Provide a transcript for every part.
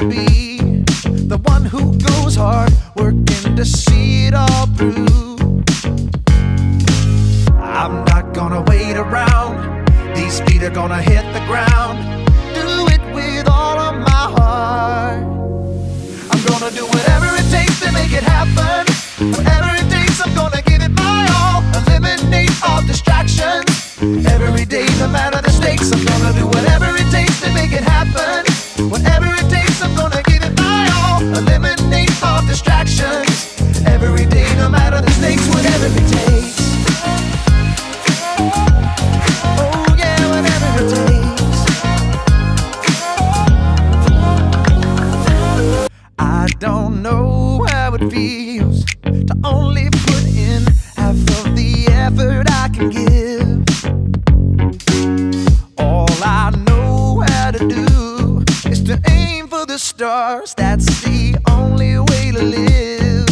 to be the one who goes hard, working to see it all through. I'm not gonna wait around, these feet are gonna hit the ground. Do it with all of my heart. I'm gonna do whatever it takes to make it happen. Whatever it takes, I'm gonna give it my all. Eliminate all distractions. Every day, no matter the stakes, I'm gonna do whatever it takes to make it happen. Whatever it takes, I'm gonna give it my all. Eliminate all distractions. Every day, no matter the stakes, whatever it takes. Oh yeah, whatever it takes. I don't know how it feels to only put in half of the effort I can give. All I know how to do is to aim for the stars. That's the only way to live.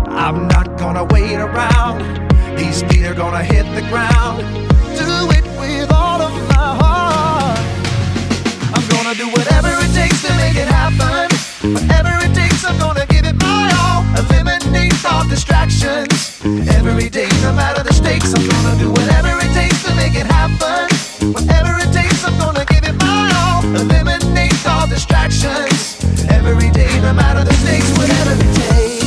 I'm not gonna wait around, these feet are gonna hit the ground. Do it with all of my heart. I'm gonna do whatever it takes to make it happen. Whatever it takes, I'm gonna give it my all. Eliminate all distractions. Every day, no matter the stakes, I'm gonna do whatever it takes to make it happen. Whatever it takes, I'm gonna give it my all. Eliminate all distractions. Every day, no matter the stakes, whatever it takes.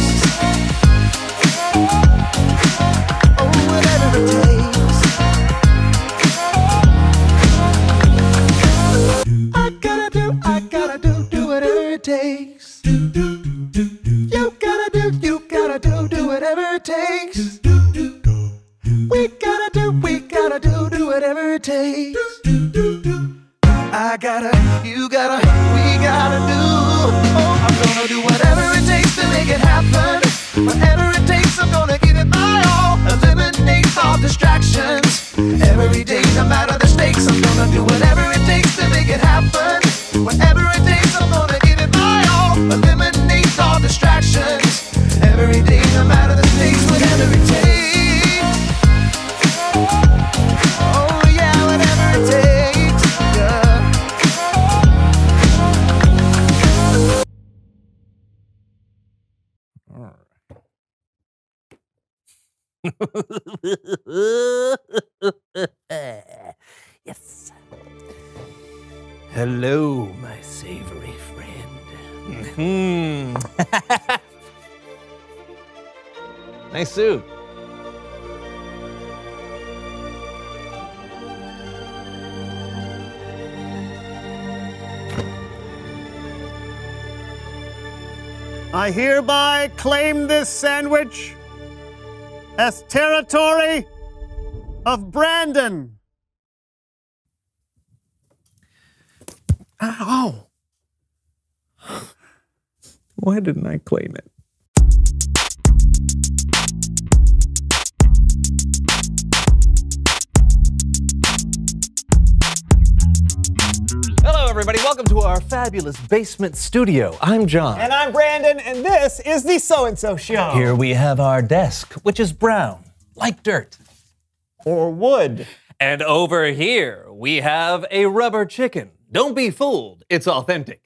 Oh, whatever it takes. I gotta do whatever it takes. You gotta do whatever it takes. We gotta do whatever it takes. I gotta, you gotta, we gotta do. Oh, I'm gonna do whatever it takes to make it happen. Whatever it takes, I'm gonna give it my all. Eliminate all distractions. Every day, no matter the stakes, I'm gonna do whatever it takes to make it happen. Whatever it takes, I'm gonna give it my all. Eliminate all distractions. Every day, no matter the stakes, whatever it takes. Oh yeah, whatever it takes. Yeah. Yes. Hello, my savory friend. Nice suit. I hereby claim this sandwich as territory of Brandon. Ow. Why didn't I claim it? Hello, everybody. Welcome to our fabulous basement studio. I'm John. And I'm Brandon, and this is the So-and-So Show. Here we have our desk, which is brown, like dirt. Or wood. And over here, we have a rubber chicken. Don't be fooled, it's authentic.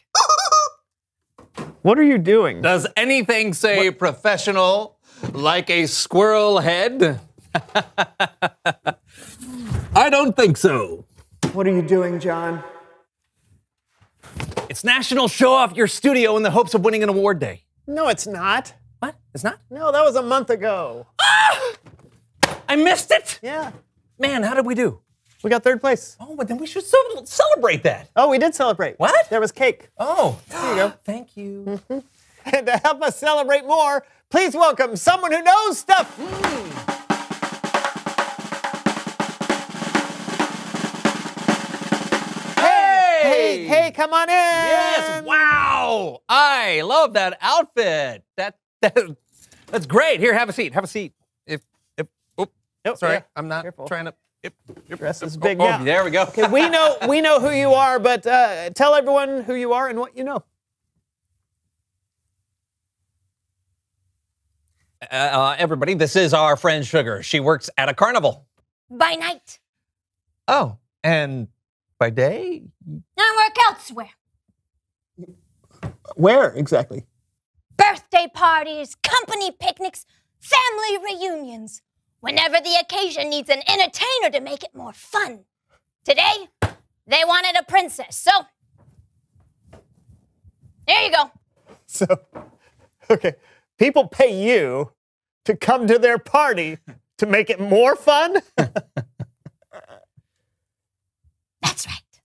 What are you doing? Does anything say professional like a squirrel head? I don't think so. What are you doing, John? It's National Show Off Your Studio in the hopes of winning an award day. No, it's not. What? It's not? No, that was a month ago. I missed it? Yeah. Man, how did we do? We got third place. Oh, but then we should celebrate that. Oh, we did celebrate. What? There was cake. Oh, There you go. Thank you. And to help us celebrate more, please welcome someone who knows stuff. Hey, come on in. Yes, wow. I love that outfit. That's great. Here, have a seat. Have a seat. Sorry, yeah. I'm not Careful. trying to. Dress is big Oh, now. there we go. Okay, we know who you are, but tell everyone who you are and what you know. Everybody, this is our friend Sugar. She works at a carnival. By night, Oh, and by day? I work elsewhere. Where exactly? Birthday parties, company picnics, family reunions. Whenever the occasion needs an entertainer to make it more fun. Today, they wanted a princess, so there you go. So, okay, people pay you to come to their party to make it more fun? That's right.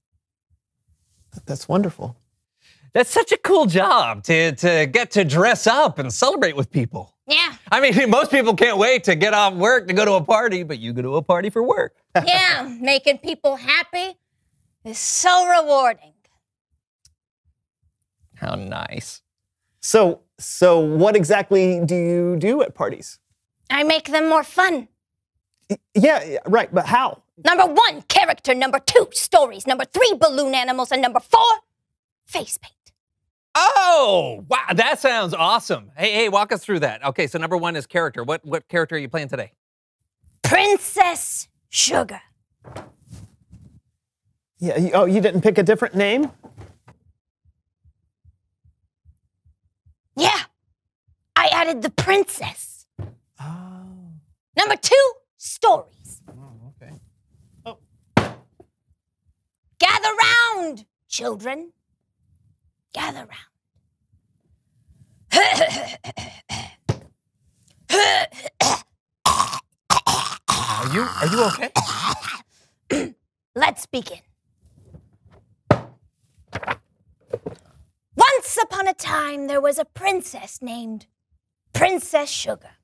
That's wonderful. That's such a cool job to get to dress up and celebrate with people. Yeah, I mean, most people can't wait to get off work to go to a party, but you go to a party for work. yeah, making people happy is so rewarding. How nice. So what exactly do you do at parties? I make them more fun. Yeah, right, but how? Number 1, character. Number 2, stories. Number 3, balloon animals. And number 4, face paint. Oh, wow, that sounds awesome. Hey, walk us through that. Okay, so number 1 is character. What character are you playing today? Princess Sugar. Yeah, you didn't pick a different name? Yeah, I added the princess. Oh. Number 2, stories. Oh, okay. Oh. Gather round, children. Gather round. Are you okay? Let's begin. Once upon a time, there was a princess named Princess Sugar.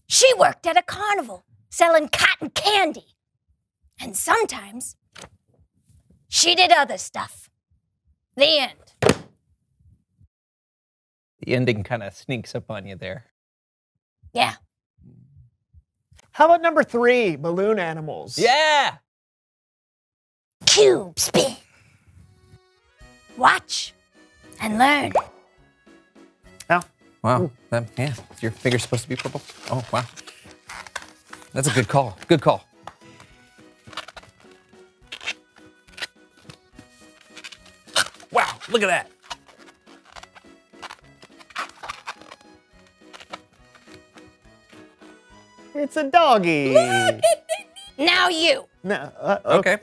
She worked at a carnival selling cotton candy. And sometimes she did other stuff. The end. The ending kind of sneaks up on you there. Yeah. How about number 3, balloon animals? Yeah. Cube spin. Watch and learn. Oh. Wow. Yeah. Is your finger supposed to be purple? Oh, wow. That's a good call. Good call. Wow. Look at that. It's a doggy. Now you. No, Okay.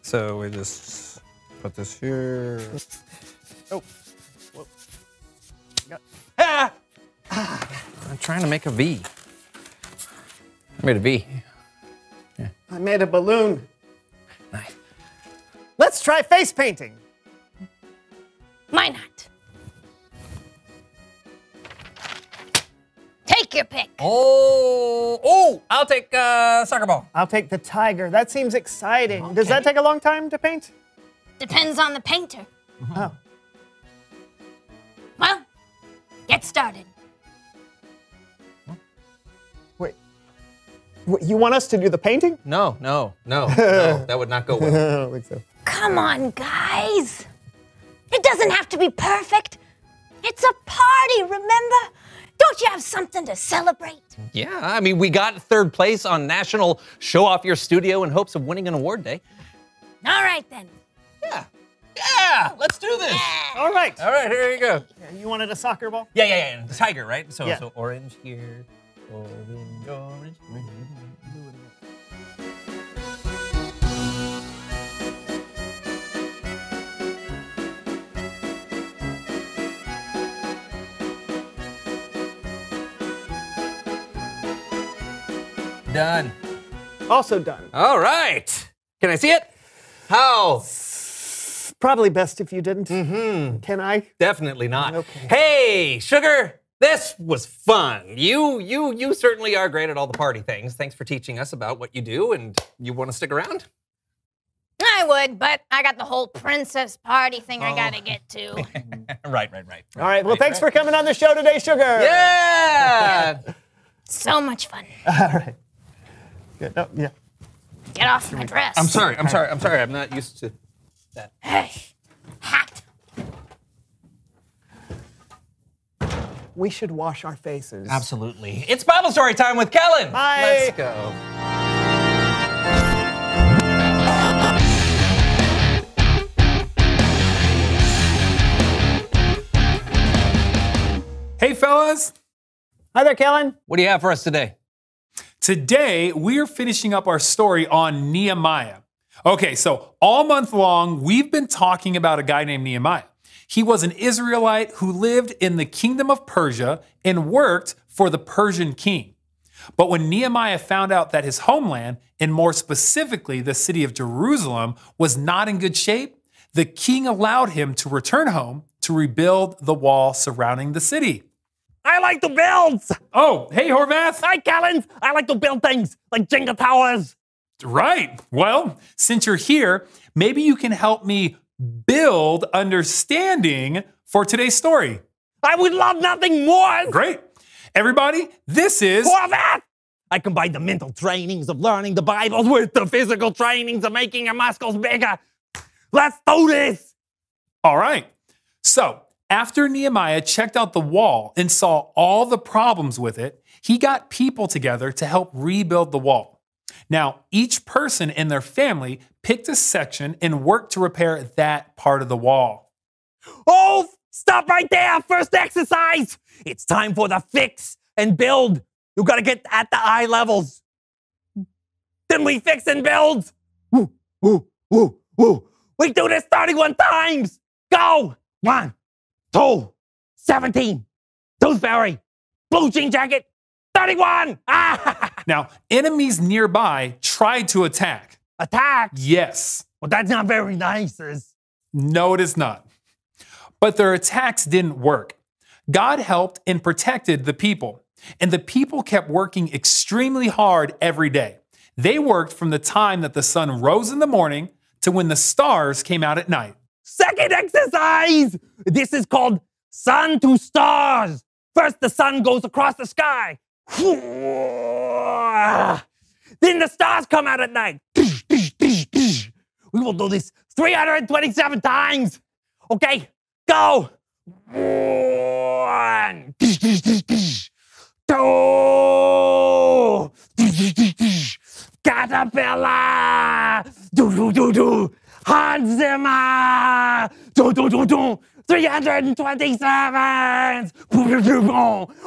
So we just put this here. Oh. Whoa. Ah! I'm trying to make a V. I made a V. I made a balloon. Nice. Let's try face painting. Why not? Take your pick. Oh, I'll take soccer ball. I'll take the tiger. That seems exciting. Does that Okay. take a long time to paint? Depends on the painter. Oh. Well, get started. Wait. You want us to do the painting? No, that would not go well. I don't think so. Come on, guys. It doesn't have to be perfect. It's a party, remember? Don't you have something to celebrate? Yeah, I mean, we got 3rd place on National Show Off Your Studio in hopes of winning an award day. All right, then. Yeah, let's do this. All right. All right, here you go. You wanted a soccer ball? Yeah, the tiger, right? So, Yeah. so orange here, orange. Done. Also done. All right. Can I see it? How? Probably best if you didn't. Mm-hmm. Can I? Definitely not. Okay. Hey, Sugar, this was fun. You certainly are great at all the party things. Thanks for teaching us about what you do, and you want to stick around? I would, but I got the whole princess party thing I gotta get to. Right. All right. Well, thanks for coming on the show today, Sugar. Yeah. So much fun. All right. Good. Oh, yeah. Get off my dress. I'm sorry. I'm not used to that. Hey, hat. We should wash our faces. Absolutely. It's Bible story time with Kellen. Bye. Let's go. Hey, fellas. Hi there, Kellen. What do you have for us today? Today, we're finishing up our story on Nehemiah. Okay, so all month long, we've been talking about a guy named Nehemiah. He was an Israelite who lived in the kingdom of Persia and worked for the Persian king. But when Nehemiah found out that his homeland, and more specifically the city of Jerusalem, was not in good shape, the king allowed him to return home to rebuild the wall surrounding the city. I like to build. Oh, hey, Horvath. Hi, Kellen. I like to build things like Jenga towers. Right. Well, since you're here, maybe you can help me build understanding for today's story. I would love nothing more. Great. Everybody, this is... Horvath! I combine the mental trainings of learning the Bible with the physical trainings of making your muscles bigger. Let's do this. All right. So, after Nehemiah checked out the wall and saw all the problems with it, he got people together to help rebuild the wall. Now, each person in their family picked a section and worked to repair that part of the wall. Oh, stop right there. First exercise. It's time for the fix and build. You gotta get at the eye levels. Then we fix and build. Woo, woo, woo, woo. We do this 31 times. Go. 1, 2, 17. Toothberry. Blue jean jacket. 31. Ah! Now, enemies nearby tried to attack. Attack. Yes. Well, that's not very nice. No, it is not. But their attacks didn't work. God helped and protected the people, and the people kept working extremely hard every day. They worked from the time that the sun rose in the morning to when the stars came out at night. Second exercise. This is called sun to stars. First, the sun goes across the sky. Then the stars come out at night. We will do this 327 times. Okay, go. 1, 2, caterpillar, Hans Zimmer, 327.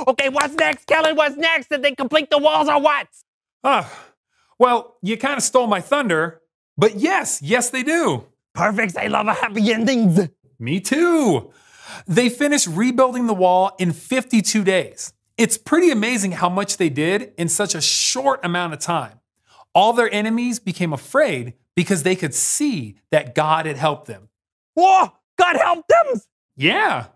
Okay, what's next, Kellen? What's next? Did they complete the walls or what? Well, you kind of stole my thunder, but yes, they do. Perfect. I love happy endings. Me too. They finished rebuilding the wall in 52 days. It's pretty amazing how much they did in such a short amount of time. All their enemies became afraid because they could see that God had helped them. Whoa, God helped them? Yeah.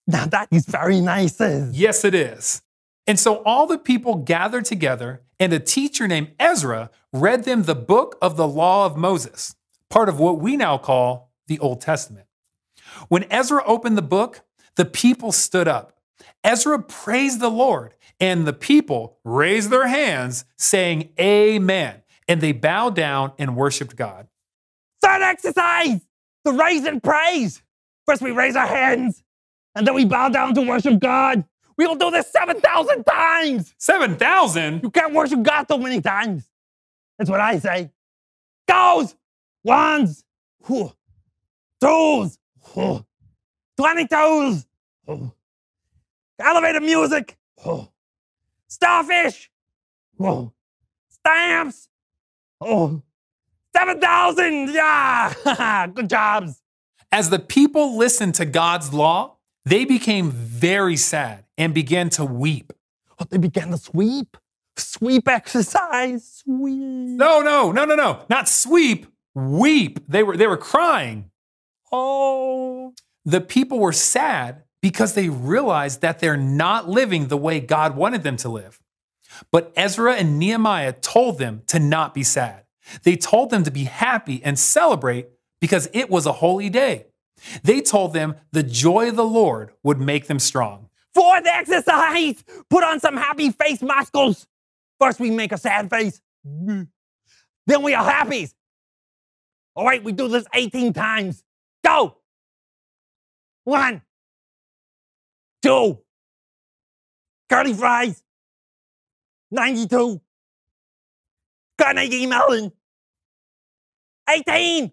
Now that is very nice. Yes, it is. And so all the people gathered together, and a teacher named Ezra read them the book of the law of Moses, part of what we now call the Old Testament. When Ezra opened the book, the people stood up. Ezra praised the Lord, and the people raised their hands, saying, Amen. And they bowed down and worshiped God. Third exercise, the raise and praise. First we raise our hands, and then we bow down to worship God. We will do this 7,000 times. 7,000? You can't worship God so many times. That's what I say. Goes. 1s, 2s, 22s. Elevator music. Starfish. Stamps. 7,000. Yeah. Good jobs. As the people listened to God's law, they became very sad and began to weep. Oh, they began to sweep? Sweep exercise? Sweep. No. Not sweep, weep. They were crying. Oh. The people were sad because they realized that they're not living the way God wanted them to live. But Ezra and Nehemiah told them to not be sad. They told them to be happy and celebrate because it was a holy day. They told them the joy of the Lord would make them strong. Fourth exercise, put on some happy face muscles. First we make a sad face. Then we are happy. All right, we do this 18 times. Go. 1, 2, curly fries, 92, Carnegie Mellon, 18.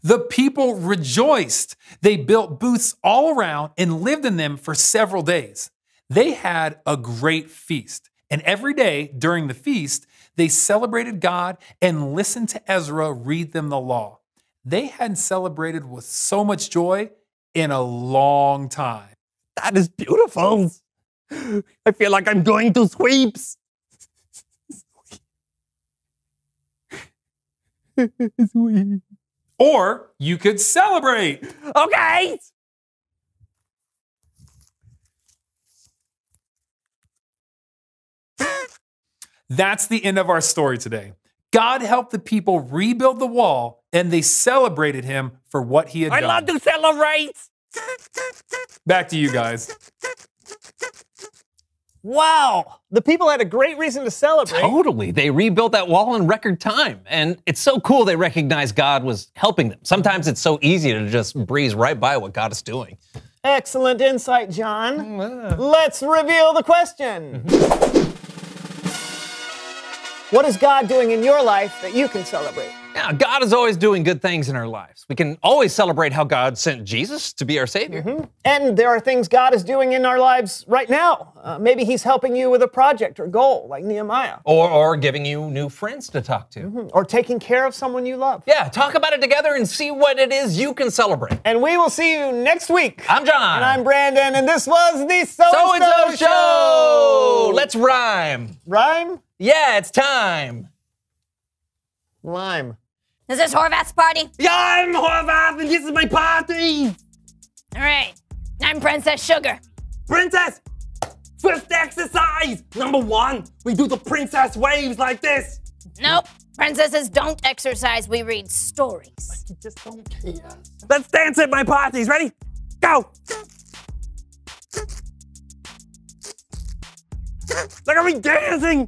The people rejoiced. They built booths all around and lived in them for several days. They had a great feast. And every day during the feast, they celebrated God and listened to Ezra read them the law. They hadn't celebrated with so much joy in a long time. That is beautiful. I feel like I'm going to sweeps. Sweet. Or you could celebrate. Okay. That's the end of our story today. God helped the people rebuild the wall and they celebrated him for what he had I done. love to celebrate. Back to you guys. Wow, the people had a great reason to celebrate. Totally. They rebuilt that wall in record time. And it's so cool they recognized God was helping them. Sometimes it's so easy to just breeze right by what God is doing. Excellent insight, John. Let's reveal the question. What is God doing in your life that you can celebrate? Yeah, God is always doing good things in our lives. We can always celebrate how God sent Jesus to be our Savior. And there are things God is doing in our lives right now. Maybe he's helping you with a project or goal, like Nehemiah. Or giving you new friends to talk to. Or taking care of someone you love. Yeah, talk about it together and see what it is you can celebrate. And we will see you next week. I'm John. And I'm Brandon, and this was the So-and-so Show! Let's rhyme. Rhyme? Yeah, it's time. Lime. Is this Horvath's party? Yeah, I'm Horvath, and this is my party. All right. I'm Princess Sugar. Princess, first exercise. Number 1, we do the princess waves like this. Nope. Princesses don't exercise. We read stories. You just don't care. Let's dance at my parties. Ready? Go. Look at me dancing.